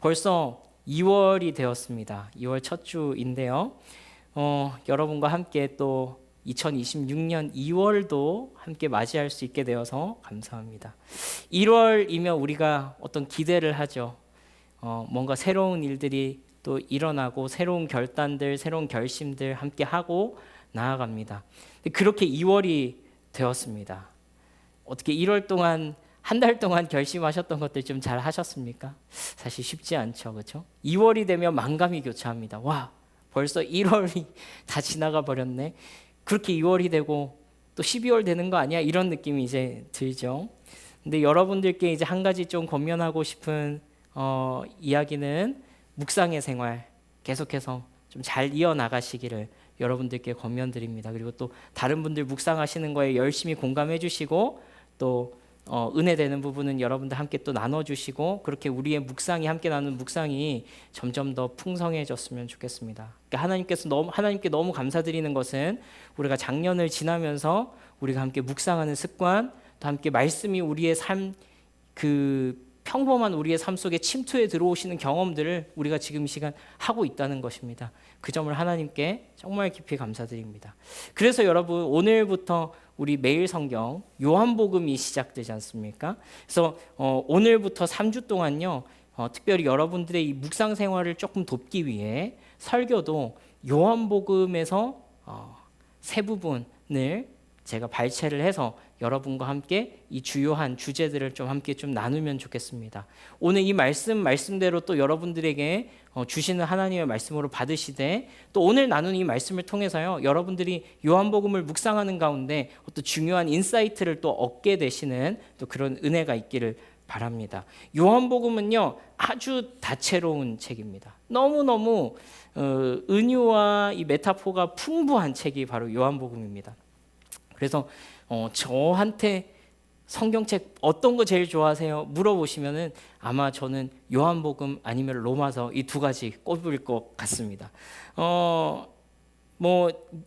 벌써 2월이 되었습니다. 2월 첫 주인데요. 여러분과 함께 또 2026년 2월도 함께 맞이할 수 있게 되어서 감사합니다. 1월이면 우리가 어떤 기대를 하죠. 뭔가 새로운 일들이 또 일어나고 새로운 결단들, 새로운 결심들 함께 하고 나아갑니다. 그렇게 2월이 되었습니다. 어떻게 1월 동안 한 달 동안 결심하셨던 것들 좀 잘 하셨습니까? 사실 쉽지 않죠, 그렇죠? 2월이 되면 만감이 교차합니다. 와, 벌써 1월이 다 지나가 버렸네. 그렇게 2월이 되고 또 12월 되는 거 아니야? 이런 느낌이 이제 들죠. 근데 여러분들께 이제 한 가지 좀 권면하고 싶은 이야기는 묵상의 생활 계속해서 좀 잘 이어나가시기를 여러분들께 권면드립니다. 그리고 또 다른 분들 묵상하시는 거에 열심히 공감해 주시고 또 은혜되는 부분은 여러분들 함께 또 나눠주시고 그렇게 우리의 묵상이 함께 나누는 묵상이 점점 더 풍성해졌으면 좋겠습니다. 그러니까 하나님께 너무 감사드리는 것은 우리가 작년을 지나면서 우리가 함께 묵상하는 습관, 또 함께 말씀이 우리의 삶, 평범한 우리의 삶 속에 침투해 들어오시는 경험들을 우리가 지금 이 시간 하고 있다는 것입니다. 그 점을 하나님께 정말 깊이 감사드립니다. 그래서 여러분 오늘부터 우리 매일 성경 요한복음이 시작되지 않습니까? 그래서 오늘부터 3주 동안요, 특별히 여러분들의 이 묵상 생활을 조금 돕기 위해 설교도 요한복음에서 세 부분을 제가 발췌를 해서 여러분과 함께 이 주요한 주제들을 좀 함께 좀 나누면 좋겠습니다. 오늘 이 말씀대로 또 여러분들에게 주시는 하나님의 말씀으로 받으시되 또 오늘 나누는 이 말씀을 통해서요, 여러분들이 요한복음을 묵상하는 가운데 어떤 중요한 인사이트를 또 얻게 되시는 또 그런 은혜가 있기를 바랍니다. 요한복음은요 아주 다채로운 책입니다. 너무너무 은유와 이 메타포가 풍부한 책이 바로 요한복음입니다. 그래서 저한테 성경책 어떤 거 제일 좋아하세요? 물어보시면은 아마 저는 요한복음 아니면 로마서 이 두 가지 꼽을 것 같습니다.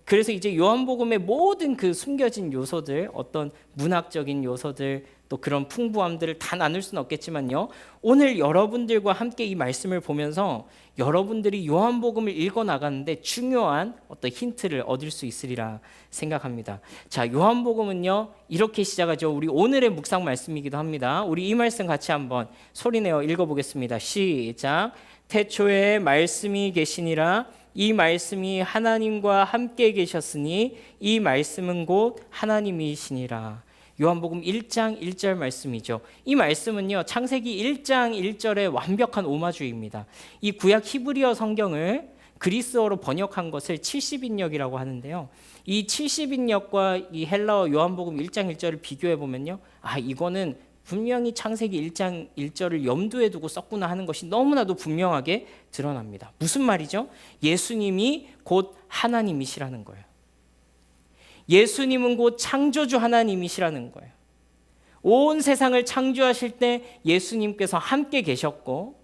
그래서 이제 요한복음의 모든 그 숨겨진 요소들, 어떤 문학적인 요소들, 또 그런 풍부함들을 다 나눌 수는 없겠지만요, 오늘 여러분들과 함께 이 말씀을 보면서 여러분들이 요한복음을 읽어 나가는데 중요한 어떤 힌트를 얻을 수 있으리라 생각합니다. 자, 요한복음은요 이렇게 시작하죠. 우리 오늘의 묵상 말씀이기도 합니다. 우리 이 말씀 같이 한번 소리내어 읽어보겠습니다. 시작. 태초에 말씀이 계시니라. 이 말씀이 하나님과 함께 계셨으니 이 말씀은 곧 하나님이시니라. 요한복음 1장 1절 말씀이죠. 이 말씀은요 창세기 1장 1절의 완벽한 오마주입니다. 이 구약 히브리어 성경을 그리스어로 번역한 것을 70인역이라고 하는데요, 이 70인역과 이 헬라어 요한복음 1장 1절을 비교해 보면요, 이거는 분명히 창세기 1장 1절을 염두에 두고 썼구나 하는 것이 너무나도 분명하게 드러납니다. 무슨 말이죠? 예수님이 곧 하나님이시라는 거예요. 예수님은 곧 창조주 하나님이시라는 거예요. 온 세상을 창조하실 때 예수님께서 함께 계셨고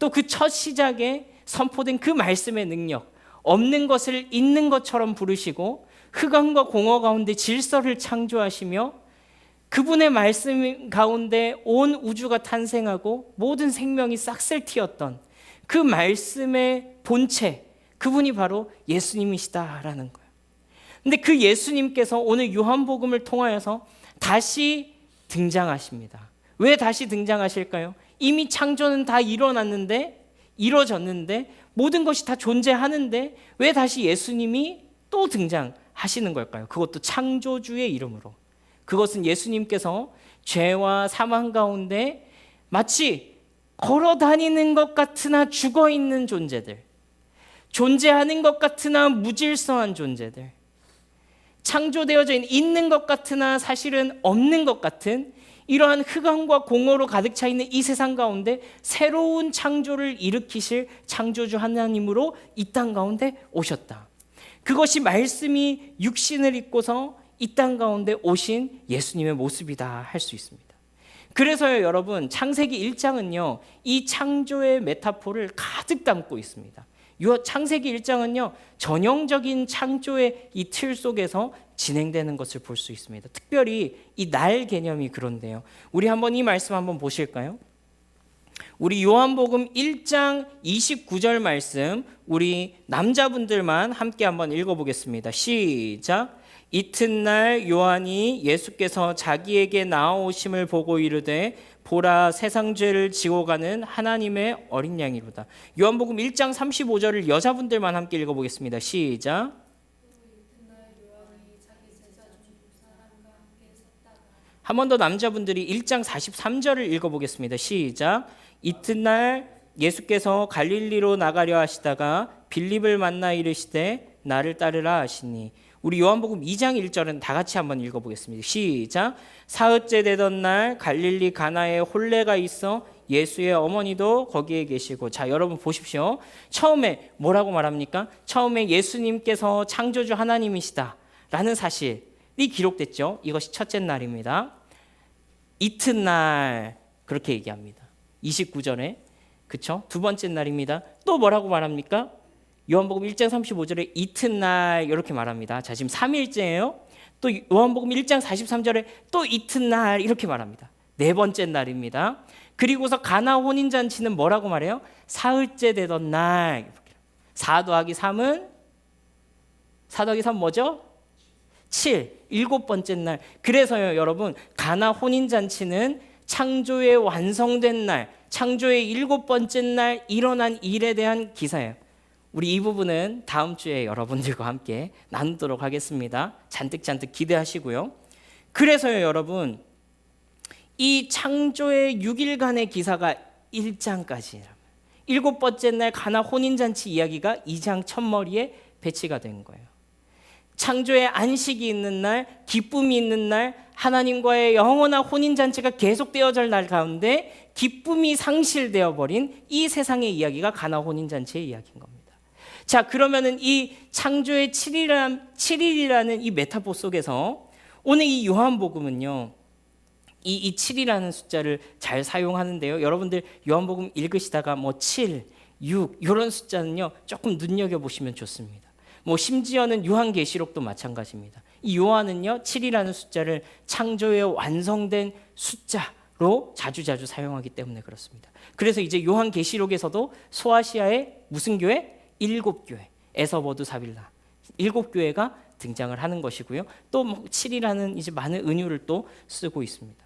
또 그 첫 시작에 선포된 그 말씀의 능력, 없는 것을 있는 것처럼 부르시고 흑암과 공허 가운데 질서를 창조하시며 그분의 말씀 가운데 온 우주가 탄생하고 모든 생명이 싹쓸 튀었던 그 말씀의 본체, 그분이 바로 예수님이시다라는 거예요. 근데 그 예수님께서 오늘 요한복음을 통하여서 다시 등장하십니다. 왜 다시 등장하실까요? 이미 창조는 다 이루어졌는데 모든 것이 다 존재하는데 왜 다시 예수님이 또 등장하시는 걸까요? 그것도 창조주의 이름으로. 그것은 예수님께서 죄와 사망 가운데 마치 걸어 다니는 것 같으나 죽어 있는 존재들, 존재하는 것 같으나 무질서한 존재들, 창조되어져 있는 것 같으나 사실은 없는 것 같은 이러한 흑암과 공허로 가득 차 있는 이 세상 가운데 새로운 창조를 일으키실 창조주 하나님으로 이 땅 가운데 오셨다. 그것이 말씀이 육신을 입고서 이 땅 가운데 오신 예수님의 모습이다 할 수 있습니다. 그래서요 여러분, 창세기 1장은요 이 창조의 메타포를 가득 담고 있습니다. 창세기 1장은요 전형적인 창조의 이 틀 속에서 진행되는 것을 볼 수 있습니다. 특별히 이 날 개념이 그런데요, 우리 한번 이 말씀 한번 보실까요? 우리 요한복음 1장 29절 말씀 우리 남자분들만 함께 한번 읽어보겠습니다. 시작. 이튿날 요한이 예수께서 자기에게 나아오심을 보고 이르되 보라 세상 죄를 지고 가는 하나님의 어린 양이로다. 요한복음 1장 35절을 여자분들만 함께 읽어보겠습니다. 시작. 한 번 더 남자분들이 1장 43절을 읽어보겠습니다. 시작. 이튿날 예수께서 갈릴리로 나가려 하시다가 빌립을 만나 이르시되 나를 따르라 하시니. 우리 요한복음 2장 1절은 다 같이 한번 읽어보겠습니다. 시작. 사흘째 되던 날 갈릴리 가나에 혼례가 있어 예수의 어머니도 거기에 계시고. 자, 여러분 보십시오. 처음에 뭐라고 말합니까? 처음에 예수님께서 창조주 하나님이시다 라는 사실이 기록됐죠. 이것이 첫째 날입니다. 이튿날 그렇게 얘기합니다. 29절에. 그렇죠? 두 번째 날입니다. 또 뭐라고 말합니까? 요한복음 1장 35절에 이튿날 이렇게 말합니다. 자, 지금 3일째예요. 또 요한복음 1장 43절에 또 이튿날 이렇게 말합니다. 네 번째 날입니다. 그리고서 가나 혼인잔치는 뭐라고 말해요? 사흘째 되던 날. 4 더하기 3은 4 더하기 3 뭐죠? 7, 일곱 번째 날. 그래서요, 여러분, 가나 혼인잔치는 창조의 완성된 날, 창조의 일곱 번째 날 일어난 일에 대한 기사예요. 우리 이 부분은 다음 주에 여러분들과 함께 나누도록 하겠습니다. 잔뜩 기대하시고요. 그래서요, 여러분, 이 창조의 6일간의 기사가 1장까지예요. 일곱 번째 날 가나 혼인잔치 이야기가 2장 첫머리에 배치가 된 거예요. 창조의 안식이 있는 날, 기쁨이 있는 날, 하나님과의 영원한 혼인잔치가 계속되어질 날 가운데 기쁨이 상실되어 버린 이 세상의 이야기가 가나 혼인잔치의 이야기인 겁니다. 자, 그러면은 이 창조의 7일이라는 이 메타포 속에서 오늘 이 요한복음은요, 이 7이라는 숫자를 잘 사용하는데요. 여러분들 요한복음 읽으시다가 뭐 7, 6 이런 숫자는요, 조금 눈여겨보시면 좋습니다. 뭐 심지어는 요한계시록도 마찬가지입니다. 이 요한은요 7이라는 숫자를 창조의 완성된 숫자로 자주 사용하기 때문에 그렇습니다. 그래서 이제 요한계시록에서도 소아시아의 무슨 교회? 7교회, 에서버두 사빌라 7교회가 등장을 하는 것이고요. 또 뭐 7이라는 이제 많은 은유를 또 쓰고 있습니다.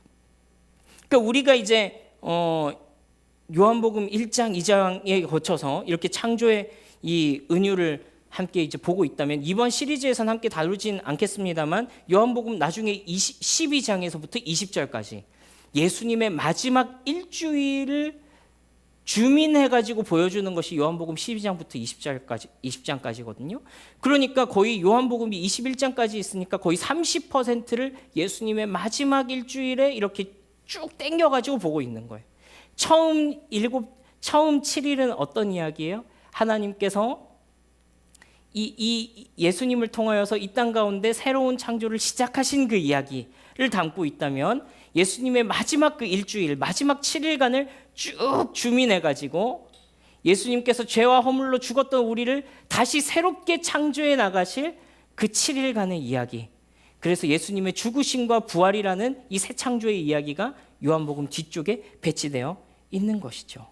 그러니까 우리가 이제 요한복음 1장, 2장에 거쳐서 이렇게 창조의 이 은유를 함께 이제 보고 있다면 이번 시리즈에서는 함께 다루진 않겠습니다만 요한복음 나중에 12장에서부터 20절까지 예수님의 마지막 일주일을 주민해가지고 보여주는 것이 요한복음 12장부터 20장까지거든요. 그러니까 거의 요한복음이 21장까지 있으니까 거의 30%를 예수님의 마지막 일주일에 이렇게 쭉 땡겨가지고 보고 있는 거예요. 처음 7일은 어떤 이야기예요? 하나님께서 이 예수님을 통하여서 이 땅 가운데 새로운 창조를 시작하신 그 이야기를 담고 있다면 예수님의 마지막 그 일주일, 마지막 7일간을 쭉 주민해가지고 예수님께서 죄와 허물로 죽었던 우리를 다시 새롭게 창조해 나가실 그 7일간의 이야기. 그래서 예수님의 죽으심과 부활이라는 이 새 창조의 이야기가 요한복음 뒤쪽에 배치되어 있는 것이죠.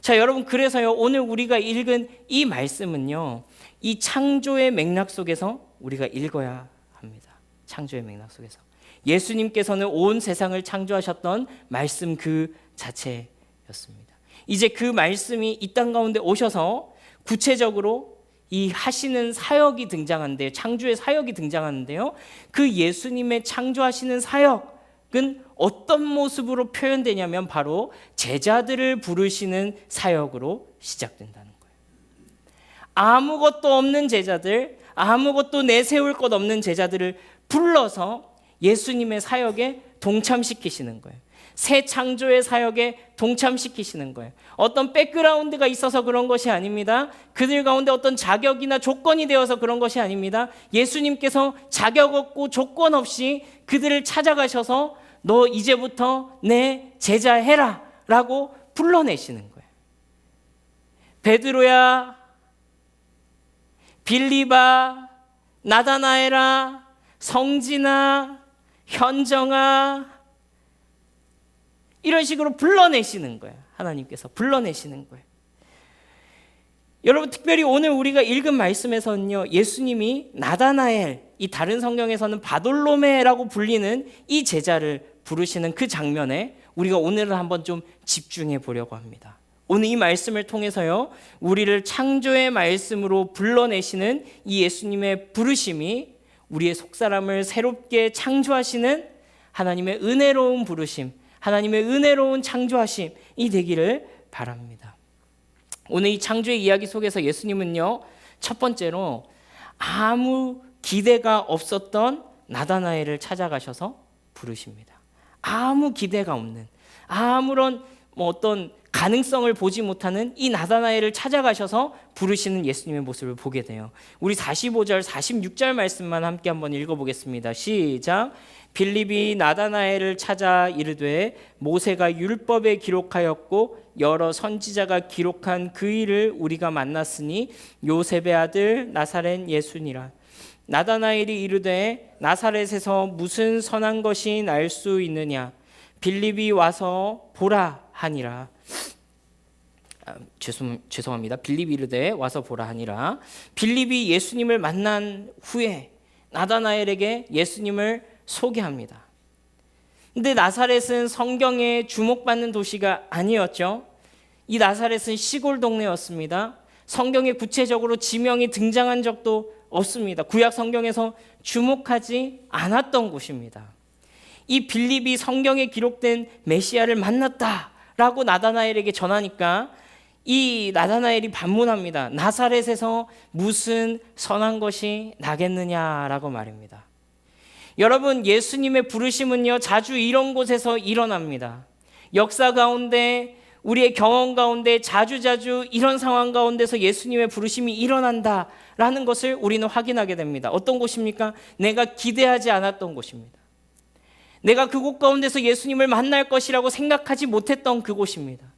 자, 여러분, 그래서요 오늘 우리가 읽은 이 말씀은요 이 창조의 맥락 속에서 우리가 읽어야 합니다. 창조의 맥락 속에서 예수님께서는 온 세상을 창조하셨던 말씀 그 자체였습니다. 이제 그 말씀이 이 땅 가운데 오셔서 구체적으로 이 하시는 사역이 등장하는데요. 창조의 사역이 등장하는데요. 그 예수님의 창조하시는 사역은 어떤 모습으로 표현되냐면 바로 제자들을 부르시는 사역으로 시작된다는 거예요. 아무것도 없는 제자들, 아무것도 내세울 것 없는 제자들을 불러서 예수님의 사역에 동참시키시는 거예요. 새 창조의 사역에 동참시키시는 거예요. 어떤 백그라운드가 있어서 그런 것이 아닙니다. 그들 가운데 어떤 자격이나 조건이 되어서 그런 것이 아닙니다. 예수님께서 자격 없고 조건 없이 그들을 찾아가셔서 너 이제부터 내 제자 해라 라고 불러내시는 거예요. 베드로야, 빌립아, 나다나엘아, 성진아, 현정아 이런 식으로 불러내시는 거예요. 하나님께서 불러내시는 거예요. 여러분, 특별히 오늘 우리가 읽은 말씀에서는요, 예수님이 나다나엘, 이 다른 성경에서는 바돌로메라고 불리는 이 제자를 부르시는 그 장면에 우리가 오늘은 한번 좀 집중해 보려고 합니다. 오늘 이 말씀을 통해서요, 우리를 창조의 말씀으로 불러내시는 이 예수님의 부르심이 우리의 속사람을 새롭게 창조하시는 하나님의 은혜로운 부르심, 하나님의 은혜로운 창조하심이 되기를 바랍니다. 오늘 이 창조의 이야기 속에서 예수님은요, 첫 번째로 아무 기대가 없었던 나다나엘을 찾아가셔서 부르십니다. 아무 기대가 없는, 아무런 어떤 가능성을 보지 못하는 이 나다나엘을 찾아가셔서 부르시는 예수님의 모습을 보게 돼요. 우리 45절, 46절 말씀만 함께 한번 읽어보겠습니다. 시작. 빌립이 나다나엘을 찾아 이르되 모세가 율법에 기록하였고 여러 선지자가 기록한 그 일을 우리가 만났으니 요셉의 아들 나사렛 예수니라. 나다나엘이 이르되 나사렛에서 무슨 선한 것이 날 수 있느냐. 빌립이 와서 보라 하니라. 죄송합니다. 빌립이 이르되 와서 보라 하니라. 빌립이 예수님을 만난 후에 나다나엘에게 예수님을 소개합니다. 근데 나사렛은 성경에 주목받는 도시가 아니었죠. 이 나사렛은 시골 동네였습니다. 성경에 구체적으로 지명이 등장한 적도 없습니다. 구약 성경에서 주목하지 않았던 곳입니다. 이 빌립이 성경에 기록된 메시아를 만났다라고 나다나엘에게 전하니까 이 나다나엘이 반문합니다. 나사렛에서 무슨 선한 것이 나겠느냐라고 말입니다. 여러분, 예수님의 부르심은요, 자주 이런 곳에서 일어납니다. 역사 가운데, 우리의 경험 가운데 자주자주 이런 상황 가운데서 예수님의 부르심이 일어난다라는 것을 우리는 확인하게 됩니다. 어떤 곳입니까? 내가 기대하지 않았던 곳입니다. 내가 그곳 가운데서 예수님을 만날 것이라고 생각하지 못했던 그곳입니다.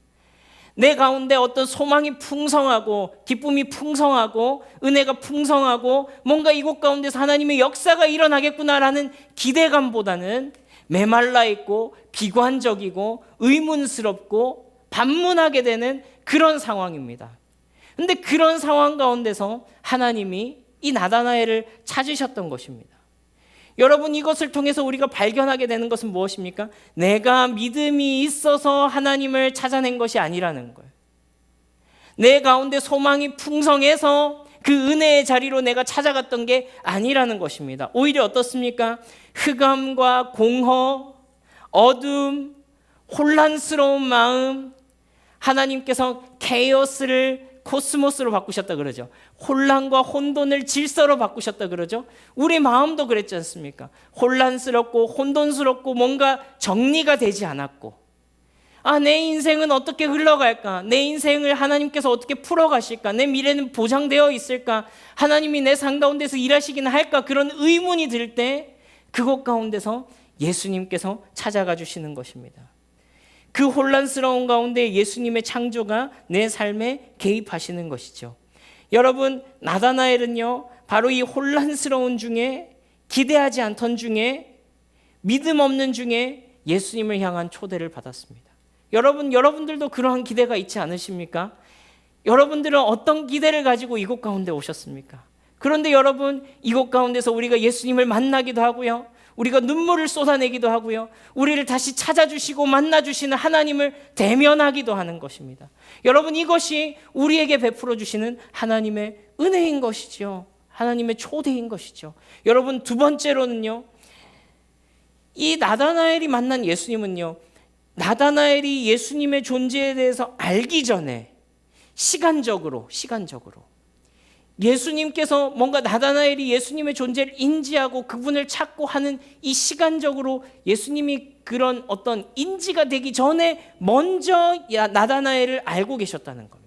내 가운데 어떤 소망이 풍성하고 기쁨이 풍성하고 은혜가 풍성하고 뭔가 이곳 가운데서 하나님의 역사가 일어나겠구나라는 기대감보다는 메말라 있고 비관적이고 의문스럽고 반문하게 되는 그런 상황입니다. 그런데 그런 상황 가운데서 하나님이 이 나다나엘을 찾으셨던 것입니다. 여러분, 이것을 통해서 우리가 발견하게 되는 것은 무엇입니까? 내가 믿음이 있어서 하나님을 찾아낸 것이 아니라는 거예요. 내 가운데 소망이 풍성해서 그 은혜의 자리로 내가 찾아갔던 게 아니라는 것입니다. 오히려 어떻습니까? 흑암과 공허, 어둠, 혼란스러운 마음, 하나님께서 케이오스를 코스모스로 바꾸셨다 그러죠. 혼란과 혼돈을 질서로 바꾸셨다 그러죠. 우리 마음도 그랬지 않습니까? 혼란스럽고 혼돈스럽고 뭔가 정리가 되지 않았고, 내 인생은 어떻게 흘러갈까? 내 인생을 하나님께서 어떻게 풀어가실까? 내 미래는 보장되어 있을까? 하나님이 내 삶 가운데서 일하시기는 할까? 그런 의문이 들 때 그곳 가운데서 예수님께서 찾아가 주시는 것입니다. 그 혼란스러운 가운데 예수님의 창조가 내 삶에 개입하시는 것이죠. 여러분, 나다나엘은요, 바로 이 혼란스러운 중에, 기대하지 않던 중에, 믿음 없는 중에 예수님을 향한 초대를 받았습니다. 여러분들도 그러한 기대가 있지 않으십니까? 여러분들은 어떤 기대를 가지고 이곳 가운데 오셨습니까? 그런데 여러분, 이곳 가운데서 우리가 예수님을 만나기도 하고요, 우리가 눈물을 쏟아내기도 하고요, 우리를 다시 찾아주시고 만나주시는 하나님을 대면하기도 하는 것입니다. 여러분, 이것이 우리에게 베풀어 주시는 하나님의 은혜인 것이죠. 하나님의 초대인 것이죠. 여러분, 두 번째로는요, 이 나다나엘이 만난 예수님은요, 나다나엘이 예수님의 존재에 대해서 알기 전에 시간적으로 예수님께서 뭔가 나다나엘이 예수님의 존재를 인지하고 그분을 찾고 하는 이 시간적으로 예수님이 그런 어떤 인지가 되기 전에 먼저 나다나엘을 알고 계셨다는 겁니다.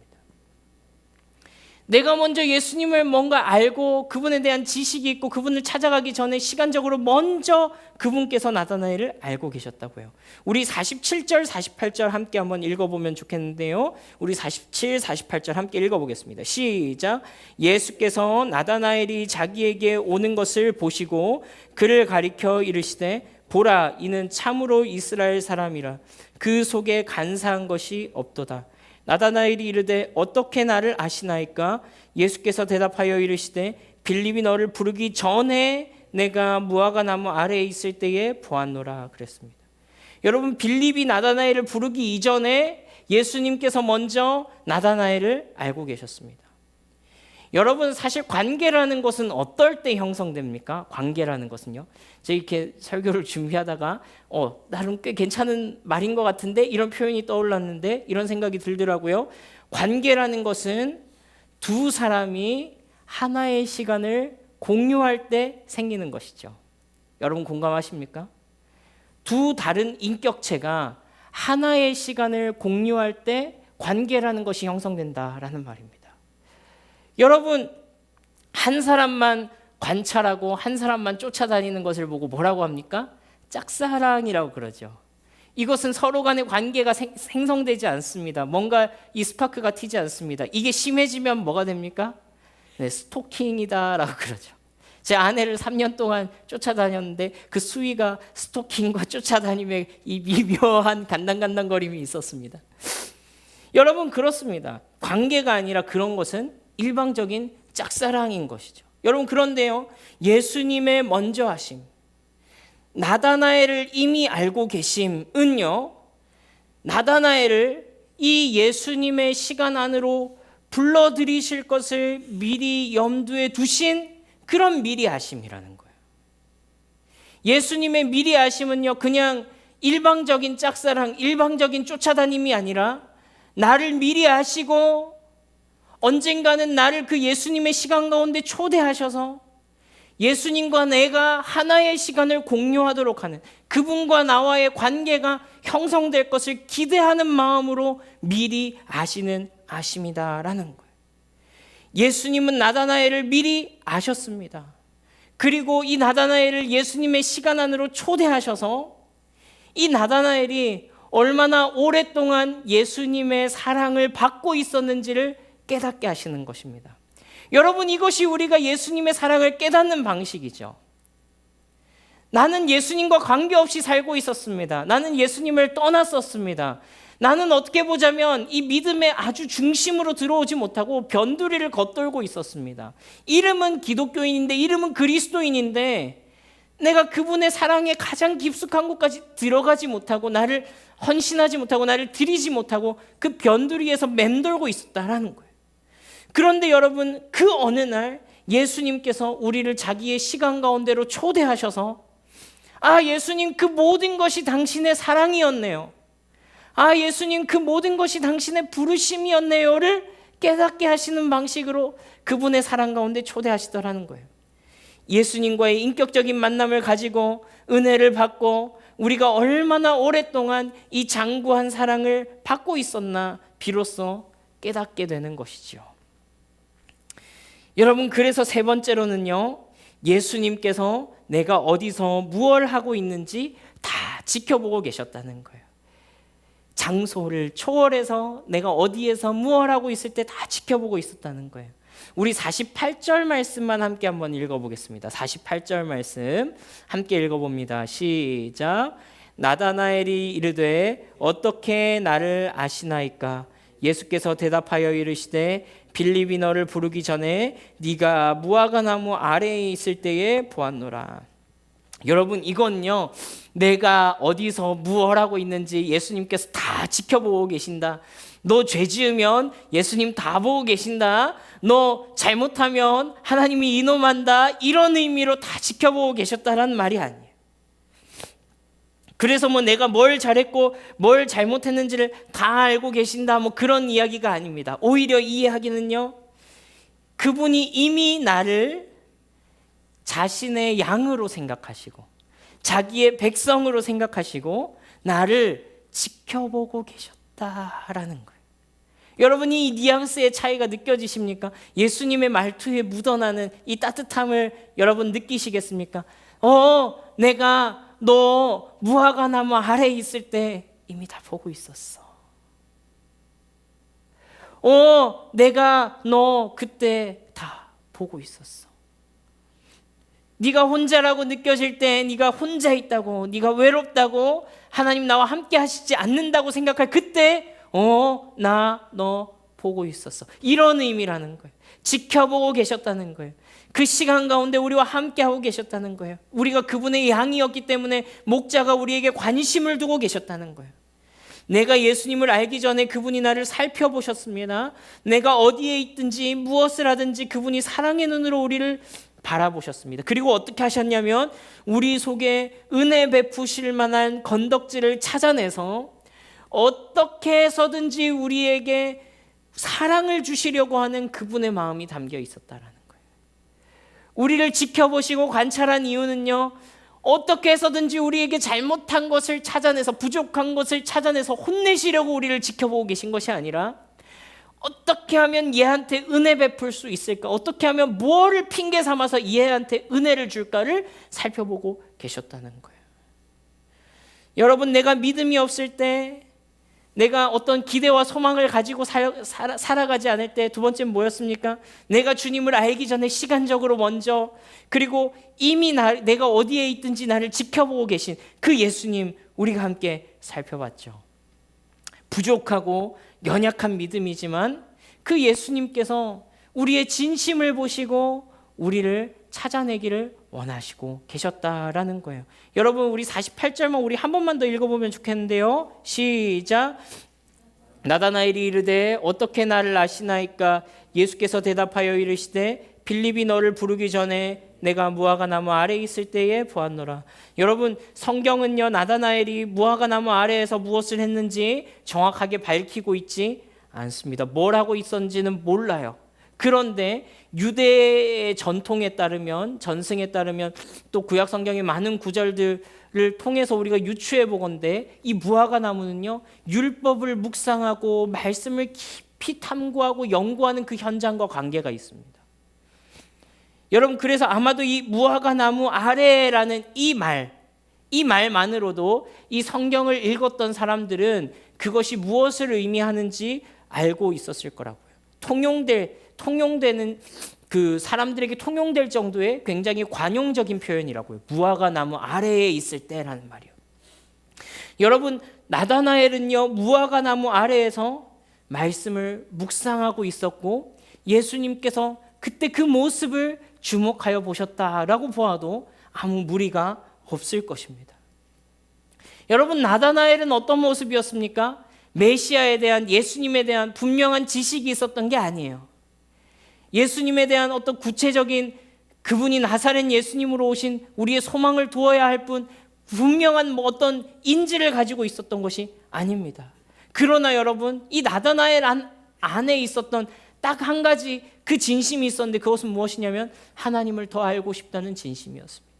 내가 먼저 예수님을 뭔가 알고 그분에 대한 지식이 있고 그분을 찾아가기 전에 시간적으로 먼저 그분께서 나다나엘을 알고 계셨다고요. 우리 47절, 48절 함께 한번 읽어보면 좋겠는데요. 우리 47, 48절 함께 읽어보겠습니다. 시작. 예수께서 나다나엘이 자기에게 오는 것을 보시고 그를 가리켜 이르시되 보라, 이는 참으로 이스라엘 사람이라. 그 속에 간사한 것이 없도다. 나다나엘이 이르되 어떻게 나를 아시나이까? 예수께서 대답하여 이르시되 빌립이 너를 부르기 전에 내가 무화과 나무 아래에 있을 때에 보았노라 그랬습니다. 여러분, 빌립이 나다나엘을 부르기 이전에 예수님께서 먼저 나다나엘을 알고 계셨습니다. 여러분, 사실 관계라는 것은 어떨 때 형성됩니까? 관계라는 것은요. 제가 이렇게 설교를 준비하다가 나름 꽤 괜찮은 말인 것 같은데 이런 표현이 떠올랐는데 이런 생각이 들더라고요. 관계라는 것은 두 사람이 하나의 시간을 공유할 때 생기는 것이죠. 여러분 공감하십니까? 두 다른 인격체가 하나의 시간을 공유할 때 관계라는 것이 형성된다라는 말입니다. 여러분, 한 사람만 관찰하고 한 사람만 쫓아다니는 것을 보고 뭐라고 합니까? 짝사랑이라고 그러죠. 이것은 서로 간의 관계가 생성되지 않습니다. 뭔가 이 스파크가 튀지 않습니다. 이게 심해지면 뭐가 됩니까? 네, 스토킹이다라고 그러죠. 제 아내를 3년 동안 쫓아다녔는데 그 수위가 스토킹과 쫓아다님의 이 미묘한 간당간당거림이 있었습니다. 여러분, 그렇습니다. 관계가 아니라 그런 것은 일방적인 짝사랑인 것이죠. 여러분, 그런데요, 예수님의 먼저 하심, 나다나엘을 이미 알고 계심은요, 나다나엘을 이 예수님의 시간 안으로 불러들이실 것을 미리 염두에 두신 그런 미리 아심이라는 거예요. 예수님의 미리 아심은요, 그냥 일방적인 짝사랑, 일방적인 쫓아다님이 아니라 나를 미리 아시고 언젠가는 나를 그 예수님의 시간 가운데 초대하셔서 예수님과 내가 하나의 시간을 공유하도록 하는, 그분과 나와의 관계가 형성될 것을 기대하는 마음으로 미리 아시는 아심이다라는 거예요. 예수님은 나다나엘을 미리 아셨습니다. 그리고 이 나다나엘을 예수님의 시간 안으로 초대하셔서 이 나다나엘이 얼마나 오랫동안 예수님의 사랑을 받고 있었는지를 깨닫게 하시는 것입니다. 여러분, 이것이 우리가 예수님의 사랑을 깨닫는 방식이죠. 나는 예수님과 관계없이 살고 있었습니다. 나는 예수님을 떠났었습니다. 나는 어떻게 보자면 이 믿음의 아주 중심으로 들어오지 못하고 변두리를 겉돌고 있었습니다. 이름은 기독교인인데, 이름은 그리스도인인데 내가 그분의 사랑에 가장 깊숙한 곳까지 들어가지 못하고 나를 헌신하지 못하고 나를 드리지 못하고 그 변두리에서 맴돌고 있었다라는 거예요. 그런데 여러분, 그 어느 날 예수님께서 우리를 자기의 시간 가운데로 초대하셔서 예수님, 그 모든 것이 당신의 사랑이었네요. 예수님, 그 모든 것이 당신의 부르심이었네요를 깨닫게 하시는 방식으로 그분의 사랑 가운데 초대하시더라는 거예요. 예수님과의 인격적인 만남을 가지고 은혜를 받고 우리가 얼마나 오랫동안 이 장구한 사랑을 받고 있었나 비로소 깨닫게 되는 것이죠. 여러분, 그래서 세 번째로는요, 예수님께서 내가 어디서 무엇을 하고 있는지 다 지켜보고 계셨다는 거예요. 장소를 초월해서 내가 어디에서 무엇을 하고 있을 때 다 지켜보고 있었다는 거예요. 우리 48절 말씀만 함께 한번 읽어보겠습니다. 48절 말씀 함께 읽어봅니다. 시작. 나다나엘이 이르되 어떻게 나를 아시나이까? 예수께서 대답하여 이르시되 빌립이 너를 부르기 전에 네가 무화과 나무 아래에 있을 때에 보았노라. 여러분, 이건요, 내가 어디서 무엇 하고 있는지 예수님께서 다 지켜보고 계신다. 너 죄 지으면 예수님 다 보고 계신다. 너 잘못하면 하나님이 이놈한다. 이런 의미로 다 지켜보고 계셨다라는 말이 아니에요. 그래서 내가 뭘 잘했고 뭘 잘못했는지를 다 알고 계신다, 그런 이야기가 아닙니다. 오히려 이 이야기는요, 그분이 이미 나를 자신의 양으로 생각하시고 자기의 백성으로 생각하시고 나를 지켜보고 계셨다라는 거예요. 여러분이 이 뉘앙스의 차이가 느껴지십니까? 예수님의 말투에 묻어나는 이 따뜻함을 여러분 느끼시겠습니까? 내가 너 무화과 나무 아래에 있을 때 이미 다 보고 있었어. 내가 너 그때 다 보고 있었어. 네가 혼자라고 느껴질 때, 네가 혼자 있다고, 네가 외롭다고, 하나님 나와 함께 하시지 않는다고 생각할 그때 나 너 보고 있었어. 이런 의미라는 거예요. 지켜보고 계셨다는 거예요. 그 시간 가운데 우리와 함께하고 계셨다는 거예요. 우리가 그분의 양이었기 때문에 목자가 우리에게 관심을 두고 계셨다는 거예요. 내가 예수님을 알기 전에 그분이 나를 살펴보셨습니다. 내가 어디에 있든지 무엇을 하든지 그분이 사랑의 눈으로 우리를 바라보셨습니다. 그리고 어떻게 하셨냐면 우리 속에 은혜 베푸실 만한 건덕지를 찾아내서 어떻게 해서든지 우리에게 사랑을 주시려고 하는 그분의 마음이 담겨 있었다라는 거예요. 우리를 지켜보시고 관찰한 이유는요, 어떻게 해서든지 우리에게 잘못한 것을 찾아내서, 부족한 것을 찾아내서 혼내시려고 우리를 지켜보고 계신 것이 아니라 어떻게 하면 얘한테 은혜 베풀 수 있을까, 어떻게 하면 무엇을 핑계 삼아서 얘한테 은혜를 줄까를 살펴보고 계셨다는 거예요. 여러분, 내가 믿음이 없을 때, 내가 어떤 기대와 소망을 가지고 살아가지 않을 때 두 번째는 뭐였습니까? 내가 주님을 알기 전에 시간적으로 먼저, 그리고 이미 내가 어디에 있든지 나를 지켜보고 계신 그 예수님, 우리가 함께 살펴봤죠. 부족하고 연약한 믿음이지만 그 예수님께서 우리의 진심을 보시고 우리를 찾아내기를 원하시고 계셨다라는 거예요. 여러분, 우리 48절만 우리 한 번만 더 읽어보면 좋겠는데요. 시작. 나다나엘이 이르되 어떻게 나를 아시나이까? 예수께서 대답하여 이르시되 빌립이 너를 부르기 전에 내가 무화과 나무 아래에 있을 때에 보았노라. 여러분, 성경은요, 나다나엘이 무화과 나무 아래에서 무엇을 했는지 정확하게 밝히고 있지 않습니다. 뭘 하고 있었는지는 몰라요. 그런데 유대의 전통에 따르면, 전승에 따르면, 또 구약 성경의 많은 구절들을 통해서 우리가 유추해 보건대 이 무화과 나무는요, 율법을 묵상하고 말씀을 깊이 탐구하고 연구하는 그 현장과 관계가 있습니다. 여러분, 그래서 아마도 이 무화과 나무 아래라는 이 말만으로도 이 성경을 읽었던 사람들은 그것이 무엇을 의미하는지 알고 있었을 거라고요. 통용되는 그 사람들에게 통용될 정도의 굉장히 관용적인 표현이라고요. 무화과 나무 아래에 있을 때라는 말이요. 여러분, 나다나엘은요, 무화과 나무 아래에서 말씀을 묵상하고 있었고 예수님께서 그때 그 모습을 주목하여 보셨다라고 보아도 아무 무리가 없을 것입니다. 여러분, 나다나엘은 어떤 모습이었습니까? 메시아에 대한, 예수님에 대한 분명한 지식이 있었던 게 아니에요. 예수님에 대한 어떤 구체적인, 그분이 나사렛 예수님으로 오신 우리의 소망을 두어야 할 분, 분명한 어떤 인지를 가지고 있었던 것이 아닙니다. 그러나 여러분, 이 나다나엘 안에 있었던 딱 한 가지 그 진심이 있었는데, 그것은 무엇이냐면 하나님을 더 알고 싶다는 진심이었습니다.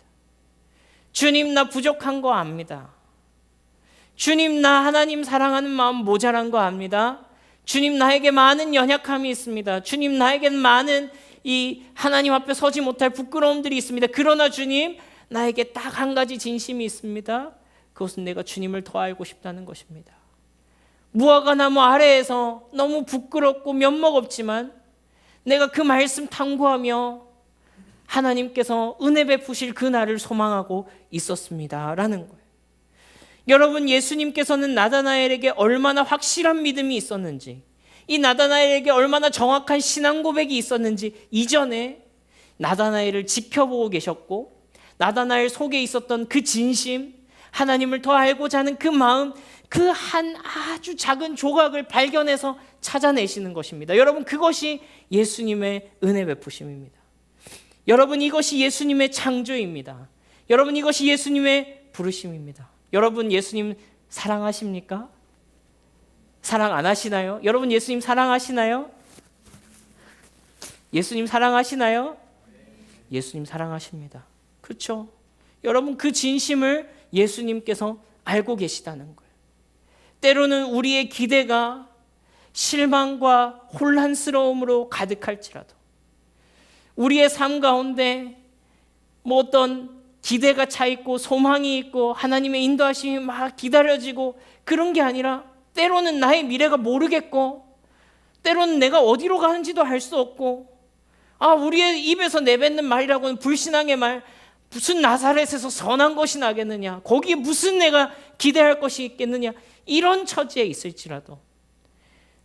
주님, 나 부족한 거 압니다. 주님, 나 하나님 사랑하는 마음 모자란 거 압니다. 주님, 나에게 많은 연약함이 있습니다. 주님, 나에겐 많은 이 하나님 앞에 서지 못할 부끄러움들이 있습니다. 그러나 주님, 나에게 딱 한 가지 진심이 있습니다. 그것은 내가 주님을 더 알고 싶다는 것입니다. 무화과 나무 아래에서 너무 부끄럽고 면목 없지만 내가 그 말씀 탐구하며 하나님께서 은혜 베푸실 그 날을 소망하고 있었습니다 라는 거예요. 여러분, 예수님께서는 나다나엘에게 얼마나 확실한 믿음이 있었는지, 이 나다나엘에게 얼마나 정확한 신앙 고백이 있었는지 이전에 나다나엘을 지켜보고 계셨고, 나다나엘 속에 있었던 그 진심, 하나님을 더 알고자 하는 그 마음, 그 한 아주 작은 조각을 발견해서 찾아내시는 것입니다. 여러분, 그것이 예수님의 은혜 베푸심입니다. 여러분, 이것이 예수님의 창조입니다. 여러분, 이것이 예수님의 부르심입니다. 여러분, 예수님 사랑하십니까? 사랑 안 하시나요? 여러분, 예수님 사랑하시나요? 예수님 사랑하시나요? 예수님 사랑하십니다. 그렇죠? 여러분, 그 진심을 예수님께서 알고 계시다는 거예요. 때로는 우리의 기대가 실망과 혼란스러움으로 가득할지라도, 우리의 삶 가운데 어떤 기대가 차 있고 소망이 있고 하나님의 인도하심이 막 기다려지고 그런 게 아니라, 때로는 나의 미래가 모르겠고, 때로는 내가 어디로 가는지도 알 수 없고, 우리의 입에서 내뱉는 말이라고는 불신앙의 말, 무슨 나사렛에서 선한 것이 나겠느냐, 거기에 무슨 내가 기대할 것이 있겠느냐, 이런 처지에 있을지라도,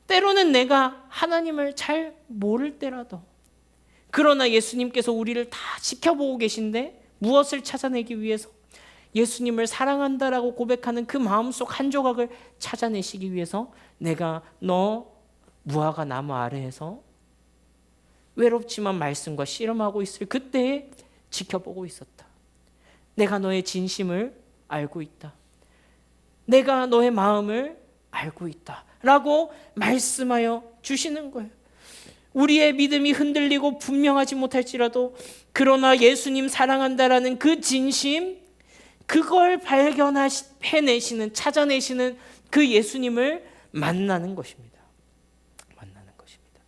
때로는 내가 하나님을 잘 모를 때라도, 그러나 예수님께서 우리를 다 지켜보고 계신데 무엇을 찾아내기 위해서? 예수님을 사랑한다라고 고백하는 그 마음속 한 조각을 찾아내시기 위해서 내가 너 무화과 나무 아래에서 외롭지만 말씀과 씨름하고 있을 그때에 지켜보고 있었다. 내가 너의 진심을 알고 있다. 내가 너의 마음을 알고 있다 라고 말씀하여 주시는 거예요. 우리의 믿음이 흔들리고 분명하지 못할지라도, 그러나 예수님 사랑한다라는 그 진심, 그걸 해내시는, 찾아내시는 그 예수님을 만나는 것입니다. 만나는 것입니다.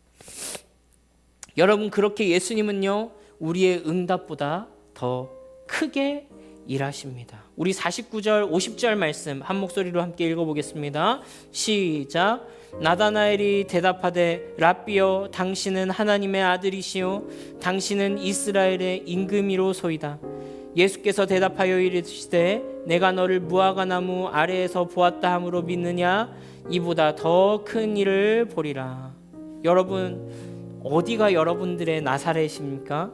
여러분, 그렇게 예수님은요, 우리의 응답보다 더 크게 일하십니다. 우리 49절 50절 말씀 한 목소리로 함께 읽어보겠습니다. 시작. 나다나엘이 대답하되 랍비여, 당신은 하나님의 아들이시요 당신은 이스라엘의 임금이로소이다. 예수께서 대답하여 이르시되 내가 너를 무화과 나무 아래에서 보았다 함으로 믿느냐? 이보다 더 큰 일을 보리라. 여러분, 어디가 여러분들의 나사렛입니까?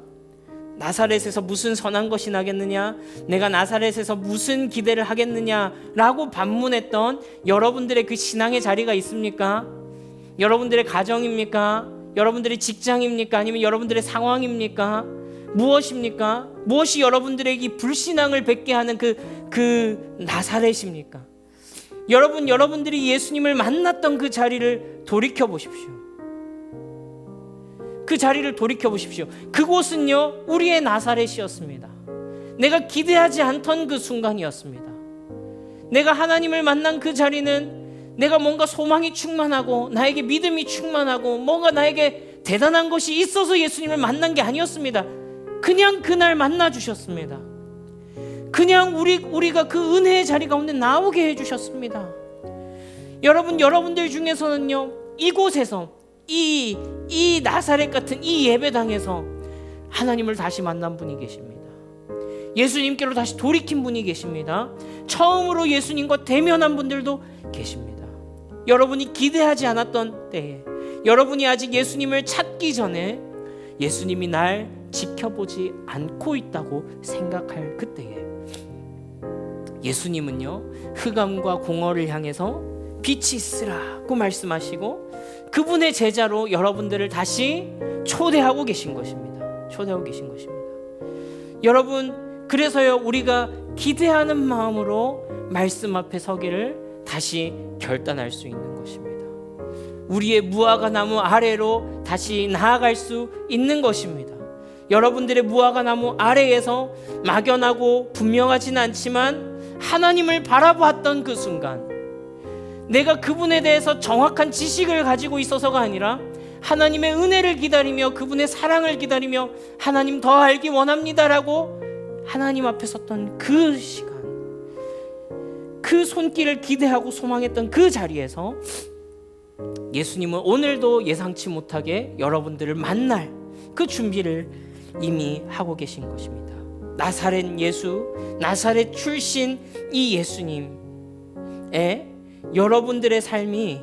나사렛에서 무슨 선한 것이 나겠느냐? 내가 나사렛에서 무슨 기대를 하겠느냐라고 반문했던 여러분들의 그 신앙의 자리가 있습니까? 여러분들의 가정입니까? 여러분들의 직장입니까? 아니면 여러분들의 상황입니까? 무엇입니까? 무엇이 여러분들에게 불신앙을 뱉게 하는 그 나사렛입니까? 여러분들이 예수님을 만났던 그 자리를 돌이켜 보십시오. 그 자리를 돌이켜 보십시오. 그곳은요, 우리의 나사렛이었습니다. 내가 기대하지 않던 그 순간이었습니다. 내가 하나님을 만난 그 자리는 내가 뭔가 소망이 충만하고 나에게 믿음이 충만하고 뭔가 나에게 대단한 것이 있어서 예수님을 만난 게 아니었습니다. 그냥 그날 만나 주셨습니다. 그냥 우리가 그 은혜의 자리 가운데 나오게 해주셨습니다. 여러분들 중에서는요, 이곳에서 이 나사렛 같은 이 예배당에서 하나님을 다시 만난 분이 계십니다. 예수님께로 다시 돌이킨 분이 계십니다. 처음으로 예수님과 대면한 분들도 계십니다. 여러분이 기대하지 않았던 때에, 여러분이 아직 예수님을 찾기 전에 예수님이 날 지켜보지 않고 있다고 생각할 그때에 예수님은요, 흑암과 공허를 향해서 빛이 있으라고 말씀하시고 그분의 제자로 여러분들을 다시 초대하고 계신 것입니다. 초대하고 계신 것입니다. 여러분, 그래서요, 우리가 기대하는 마음으로 말씀 앞에 서기를 다시 결단할 수 있는 것입니다. 우리의 무화과 나무 아래로 다시 나아갈 수 있는 것입니다. 여러분들의 무화과 나무 아래에서 막연하고 분명하진 않지만 하나님을 바라보았던 그 순간, 내가 그분에 대해서 정확한 지식을 가지고 있어서가 아니라 하나님의 은혜를 기다리며 그분의 사랑을 기다리며 하나님 더 알기 원합니다라고 하나님 앞에 섰던 그 시간, 그 손길을 기대하고 소망했던 그 자리에서 예수님은 오늘도 예상치 못하게 여러분들을 만날 그 준비를 이미 하고 계신 것입니다. 나사렛 예수, 나사렛 출신 이 예수님의 여러분들의 삶이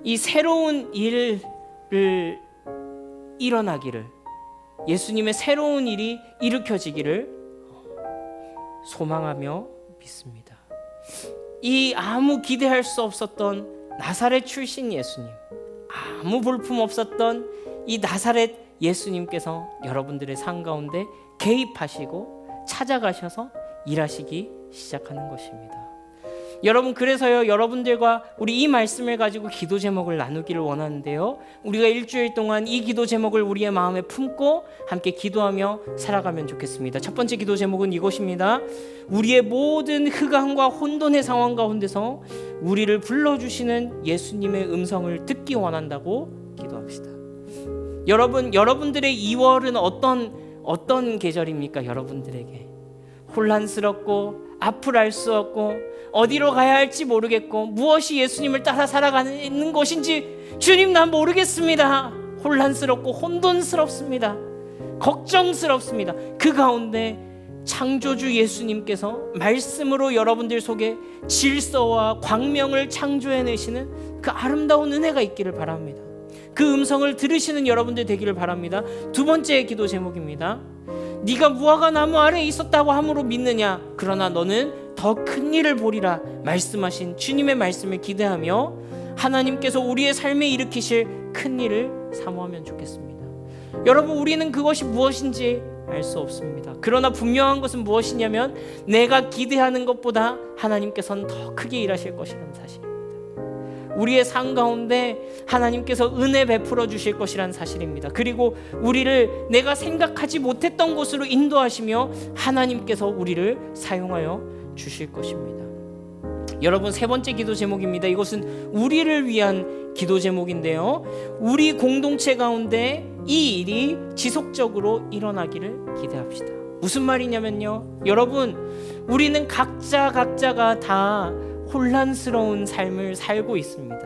이 새로운 일을 일어나기를, 예수님의 새로운 일이 일으켜지기를 소망하며 믿습니다. 이 아무 기대할 수 없었던 나사렛 출신 예수님, 아무 볼품 없었던 이 나사렛 예수님께서 여러분들의 삶 가운데 개입하시고 찾아가셔서 일하시기 시작하는 것입니다. 여러분, 그래서요, 여러분들과 우리 이 말씀을 가지고 기도 제목을 나누기를 원하는데요, 우리가 일주일 동안 이 기도 제목을 우리의 마음에 품고 함께 기도하며 살아가면 좋겠습니다. 첫 번째 기도 제목은 이것입니다. 우리의 모든 흑암과 혼돈의 상황 가운데서 우리를 불러주시는 예수님의 음성을 듣기 원한다고 기도합시다. 여러분들의 2월은 어떤 계절입니까? 여러분들에게 혼란스럽고 앞을 알 수 없고 어디로 가야 할지 모르겠고 무엇이 예수님을 따라 살아가는 것인지 주님, 난 모르겠습니다. 혼란스럽고 혼돈스럽습니다. 걱정스럽습니다. 그 가운데 창조주 예수님께서 말씀으로 여러분들 속에 질서와 광명을 창조해내시는 그 아름다운 은혜가 있기를 바랍니다. 그 음성을 들으시는 여러분들 되기를 바랍니다. 두 번째 기도 제목입니다. 네가 무화과 나무 아래에 있었다고 함으로 믿느냐? 그러나 너는 더 큰 일을 보리라 말씀하신 주님의 말씀을 기대하며 하나님께서 우리의 삶에 일으키실 큰 일을 사모하면 좋겠습니다. 여러분, 우리는 그것이 무엇인지 알 수 없습니다. 그러나 분명한 것은 무엇이냐면 내가 기대하는 것보다 하나님께서는 더 크게 일하실 것이라는 사실입니다. 우리의 삶 가운데 하나님께서 은혜 베풀어 주실 것이라는 사실입니다. 그리고 우리를 내가 생각하지 못했던 곳으로 인도하시며 하나님께서 우리를 사용하여 주실 것입니다. 여러분, 세 번째 기도 제목입니다. 이것은 우리를 위한 기도 제목인데요, 우리 공동체 가운데 이 일이 지속적으로 일어나기를 기대합시다. 무슨 말이냐면요, 여러분, 우리는 각자가 다 혼란스러운 삶을 살고 있습니다.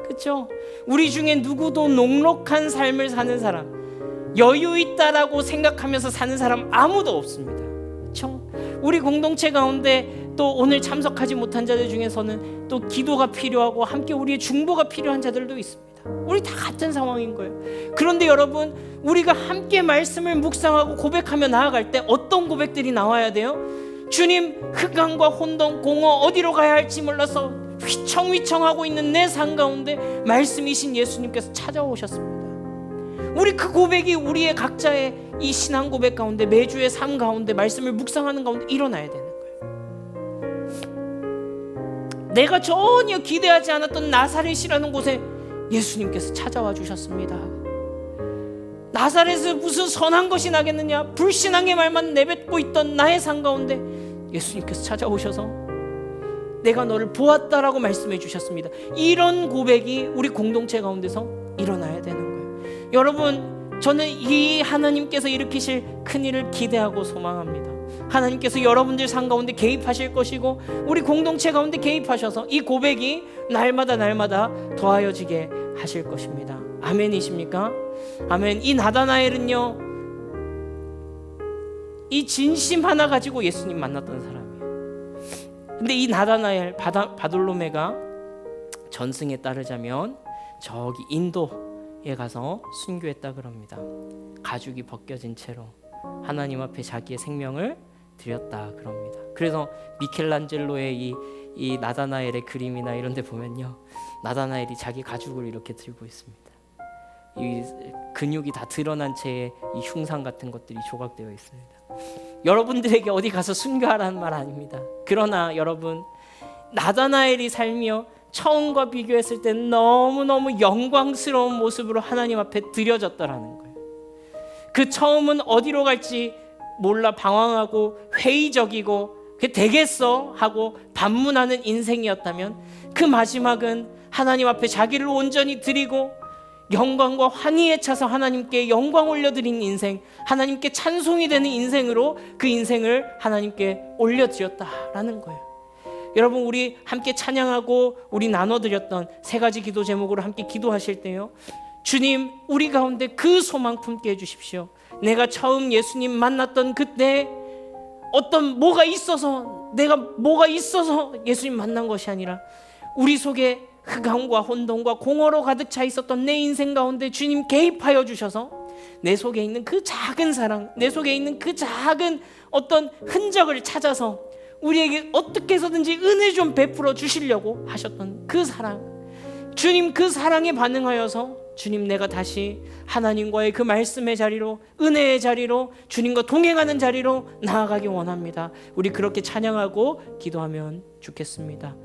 그렇죠? 우리 중에 누구도 녹록한 삶을 사는 사람, 여유 있다라고 생각하면서 사는 사람 아무도 없습니다. 그렇죠? 우리 공동체 가운데 또 오늘 참석하지 못한 자들 중에서는 또 기도가 필요하고 함께 우리의 중보가 필요한 자들도 있습니다. 우리 다 같은 상황인 거예요. 그런데 여러분, 우리가 함께 말씀을 묵상하고 고백하며 나아갈 때 어떤 고백들이 나와야 돼요? 주님, 흑암과 혼돈, 공허, 어디로 가야 할지 몰라서 휘청휘청하고 있는 내 삶 가운데 말씀이신 예수님께서 찾아오셨습니다. 우리 그 고백이 우리의 각자의 이 신앙 고백 가운데, 매주의 삶 가운데, 말씀을 묵상하는 가운데 일어나야 되는 거예요. 내가 전혀 기대하지 않았던 나사렛이라는 곳에 예수님께서 찾아와 주셨습니다. 나사렛에서 무슨 선한 것이 나겠느냐, 불신앙의 말만 내뱉고 있던 나의 삶 가운데 예수님께서 찾아오셔서 내가 너를 보았다라고 말씀해 주셨습니다. 이런 고백이 우리 공동체 가운데서 일어나야 되는 거예요. 여러분, 저는 이 하나님께서 일으키실 큰 일을 기대하고 소망합니다. 하나님께서 여러분들 삶 가운데 개입하실 것이고 우리 공동체 가운데 개입하셔서 이 고백이 날마다 더하여지게 하실 것입니다. 아멘이십니까? 아멘. 이 나다나엘은요, 이 진심 하나 가지고 예수님 만났던 사람이에요. 근데 이 나다나엘, 바돌로메가 전승에 따르자면 저기 인도에 가서 순교했다 그럽니다. 가죽이 벗겨진 채로 하나님 앞에 자기의 생명을 드렸다 그럽니다. 그래서 미켈란젤로의 이 나다나엘의 그림이나 이런 데 보면요, 나다나엘이 자기 가죽을 이렇게 들고 있습니다. 이 근육이 다 드러난 채의 이 흉상 같은 것들이 조각되어 있습니다. 여러분들에게 어디 가서 순교하라는 말 아닙니다. 그러나 여러분, 나다나엘이 삶이요, 처음과 비교했을 때 너무너무 영광스러운 모습으로 하나님 앞에 드려졌더라는 거예요. 그 처음은 어디로 갈지 몰라 방황하고 회의적이고 그게 되겠어 하고 반문하는 인생이었다면, 그 마지막은 하나님 앞에 자기를 온전히 드리고 영광과 환희에 차서 하나님께 영광 올려드린 인생, 하나님께 찬송이 되는 인생으로 그 인생을 하나님께 올려드렸다라는 거예요. 여러분, 우리 함께 찬양하고 우리 나눠드렸던 세 가지 기도 제목으로 함께 기도하실 때요, 주님, 우리 가운데 그 소망 품게 해주십시오. 내가 처음 예수님 만났던 그때 뭐가 있어서 예수님 만난 것이 아니라 우리 속에 흑암과 혼돈과 공허로 가득 차 있었던 내 인생 가운데 주님 개입하여 주셔서 내 속에 있는 그 작은 사랑, 내 속에 있는 그 작은 어떤 흔적을 찾아서 우리에게 어떻게 해서든지 은혜 좀 베풀어 주시려고 하셨던 그 사랑, 주님 그 사랑에 반응하여서 주님, 내가 다시 하나님과의 그 말씀의 자리로, 은혜의 자리로, 주님과 동행하는 자리로 나아가기 원합니다. 우리 그렇게 찬양하고 기도하면 좋겠습니다.